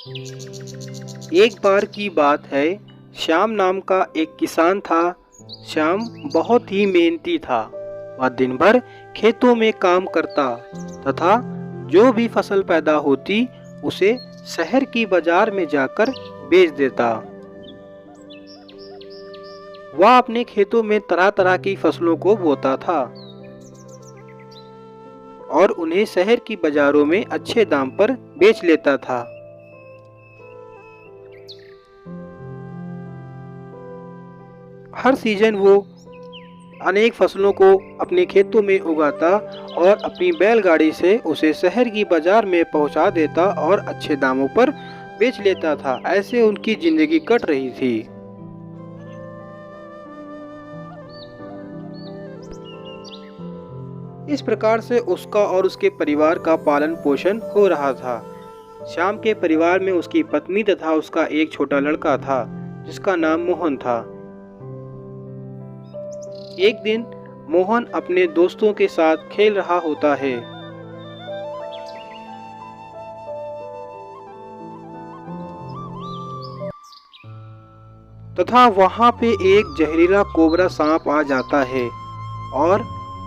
एक बार की बात है, श्याम नाम का एक किसान था। श्याम बहुत ही मेहनती था। वह दिन भर खेतों में काम करता तथा जो भी फसल पैदा होती उसे शहर की बाजार में जाकर बेच देता। वह अपने खेतों में तरह तरह की फसलों को बोता था और उन्हें शहर की बाजारों में अच्छे दाम पर बेच लेता था। हर सीजन वो अनेक फसलों को अपने खेतों में उगाता और अपनी बैलगाड़ी से उसे शहर की बाजार में पहुंचा देता और अच्छे दामों पर बेच लेता था। ऐसे उनकी जिंदगी कट रही थी। इस प्रकार से उसका और उसके परिवार का पालन पोषण हो रहा था। श्याम के परिवार में उसकी पत्नी तथा उसका एक छोटा लड़का था जिसका नाम मोहन था। एक दिन मोहन अपने दोस्तों के साथ खेल रहा होता है। तथा वहां पे एक जहरीला कोबरा सांप आ जाता है और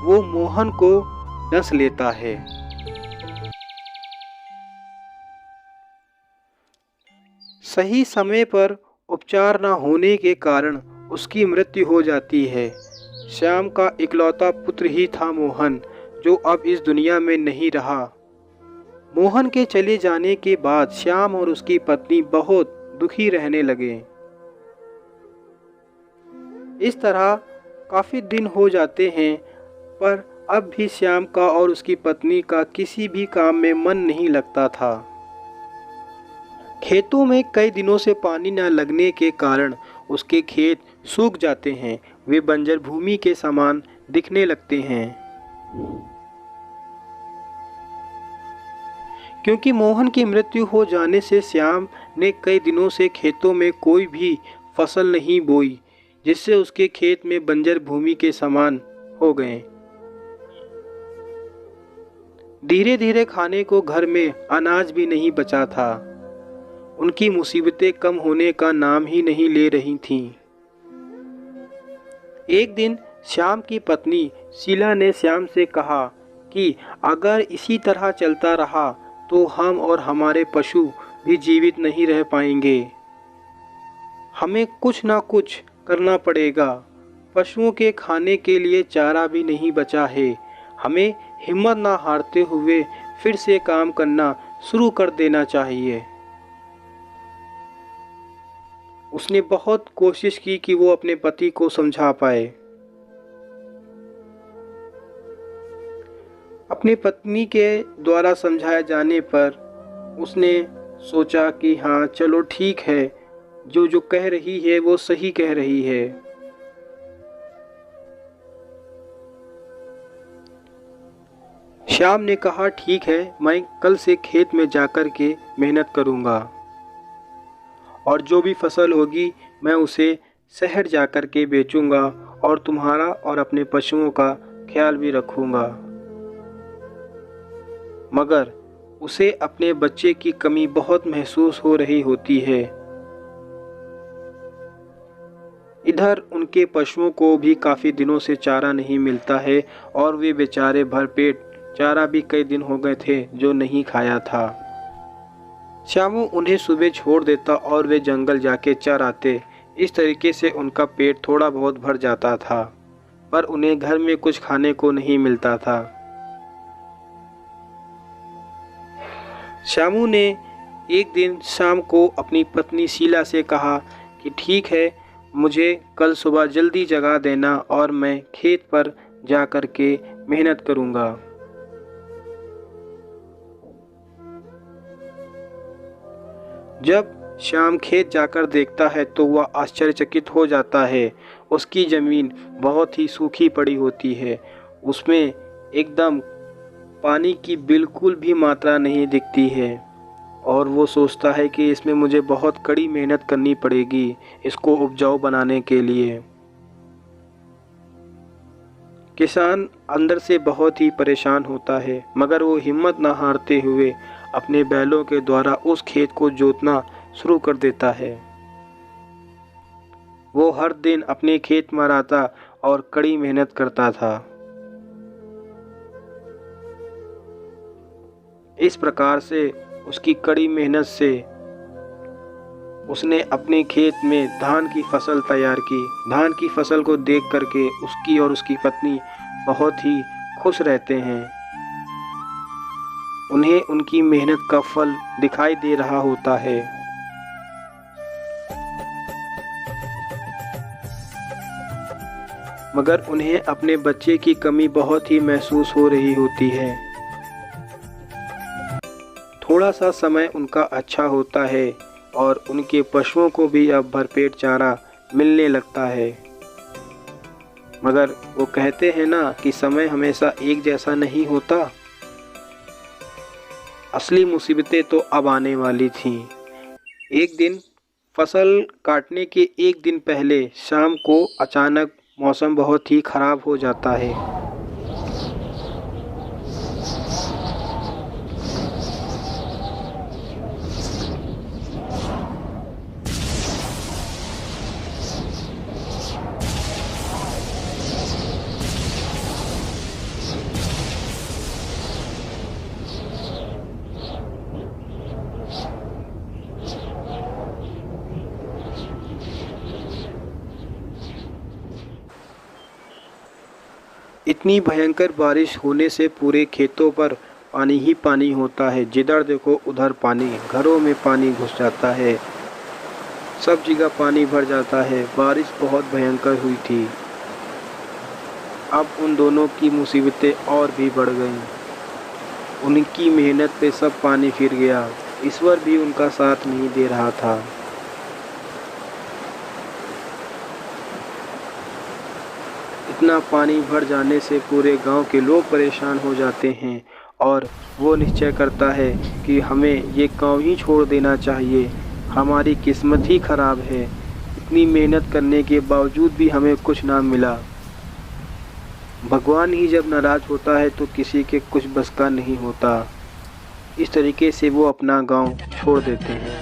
वो मोहन को डस लेता है। सही समय पर उपचार न होने के कारण उसकी मृत्यु हो जाती है। श्याम का इकलौता पुत्र ही था मोहन, जो अब इस दुनिया में नहीं रहा। मोहन के चले जाने के बाद श्याम और उसकी पत्नी बहुत दुखी रहने लगे। इस तरह काफी दिन हो जाते हैं, पर अब भी श्याम का और उसकी पत्नी का किसी भी काम में मन नहीं लगता था। खेतों में कई दिनों से पानी न लगने के कारण उसके खेत सूख जाते हैं। वे बंजर भूमि के समान दिखने लगते हैं। क्योंकि मोहन की मृत्यु हो जाने से श्याम ने कई दिनों से खेतों में कोई भी फसल नहीं बोई, जिससे उसके खेत में बंजर भूमि के समान हो गए। धीरे धीरे खाने को घर में अनाज भी नहीं बचा था। उनकी मुसीबतें कम होने का नाम ही नहीं ले रही थीं। एक दिन श्याम की पत्नी शीला ने श्याम से कहा कि अगर इसी तरह चलता रहा तो हम और हमारे पशु भी जीवित नहीं रह पाएंगे। हमें कुछ ना कुछ करना पड़ेगा। पशुओं के खाने के लिए चारा भी नहीं बचा है। हमें हिम्मत ना हारते हुए फिर से काम करना शुरू कर देना चाहिए। उसने बहुत कोशिश की कि वो अपने पति को समझा पाए। अपनी पत्नी के द्वारा समझाए जाने पर उसने सोचा कि हाँ चलो ठीक है, जो जो कह रही है वो सही कह रही है। श्याम ने कहा ठीक है, मैं कल से खेत में जाकर के मेहनत करूँगा और जो भी फसल होगी मैं उसे शहर जाकर के बेचूंगा और तुम्हारा और अपने पशुओं का ख्याल भी रखूंगा। मगर उसे अपने बच्चे की कमी बहुत महसूस हो रही होती है। इधर उनके पशुओं को भी काफ़ी दिनों से चारा नहीं मिलता है और वे बेचारे भरपेट चारा भी कई दिन हो गए थे जो नहीं खाया था। श्यामू उन्हें सुबह छोड़ देता और वे जंगल जाके चर आते। इस तरीके से उनका पेट थोड़ा बहुत भर जाता था, पर उन्हें घर में कुछ खाने को नहीं मिलता था। श्यामू ने एक दिन शाम को अपनी पत्नी शीला से कहा कि ठीक है, मुझे कल सुबह जल्दी जगा देना और मैं खेत पर जा कर के मेहनत करूँगा। जब श्याम खेत जाकर देखता है तो वह आश्चर्यचकित हो जाता है। उसकी ज़मीन बहुत ही सूखी पड़ी होती है। उसमें एकदम पानी की बिल्कुल भी मात्रा नहीं दिखती है और वो सोचता है कि इसमें मुझे बहुत कड़ी मेहनत करनी पड़ेगी इसको उपजाऊ बनाने के लिए। किसान अंदर से बहुत ही परेशान होता है, मगर वो हिम्मत न हारते हुए अपने बैलों के द्वारा उस खेत को जोतना शुरू कर देता है। वो हर दिन अपने खेत में आता और कड़ी मेहनत करता था। इस प्रकार से उसकी कड़ी मेहनत से उसने अपने खेत में धान की फसल तैयार की। धान की फसल को देख करके उसकी और उसकी पत्नी बहुत ही खुश रहते हैं। उन्हें उनकी मेहनत का फल दिखाई दे रहा होता है। मगर उन्हें अपने बच्चे की कमी बहुत ही महसूस हो रही होती है। थोड़ा सा समय उनका अच्छा होता है और उनके पशुओं को भी अब भरपेट चारा मिलने लगता है। मगर वो कहते हैं ना कि समय हमेशा एक जैसा नहीं होता। असली मुसीबतें तो अब आने वाली थीं। एक दिन फसल काटने के एक दिन पहले शाम को अचानक मौसम बहुत ही खराब हो जाता है। इतनी भयंकर बारिश होने से पूरे खेतों पर पानी ही पानी होता है। जिधर देखो उधर पानी, घरों में पानी घुस जाता है, सब जगह पानी भर जाता है। बारिश बहुत भयंकर हुई थी। अब उन दोनों की मुसीबतें और भी बढ़ गईं। उनकी मेहनत पे सब पानी फिर गया। ईश्वर भी उनका साथ नहीं दे रहा था। इतना पानी भर जाने से पूरे गांव के लोग परेशान हो जाते हैं और वो निश्चय करता है कि हमें ये गांव ही छोड़ देना चाहिए। हमारी किस्मत ही खराब है। इतनी मेहनत करने के बावजूद भी हमें कुछ ना मिला। भगवान ही जब नाराज़ होता है तो किसी के कुछ बस का नहीं होता। इस तरीके से वो अपना गांव छोड़ देते हैं।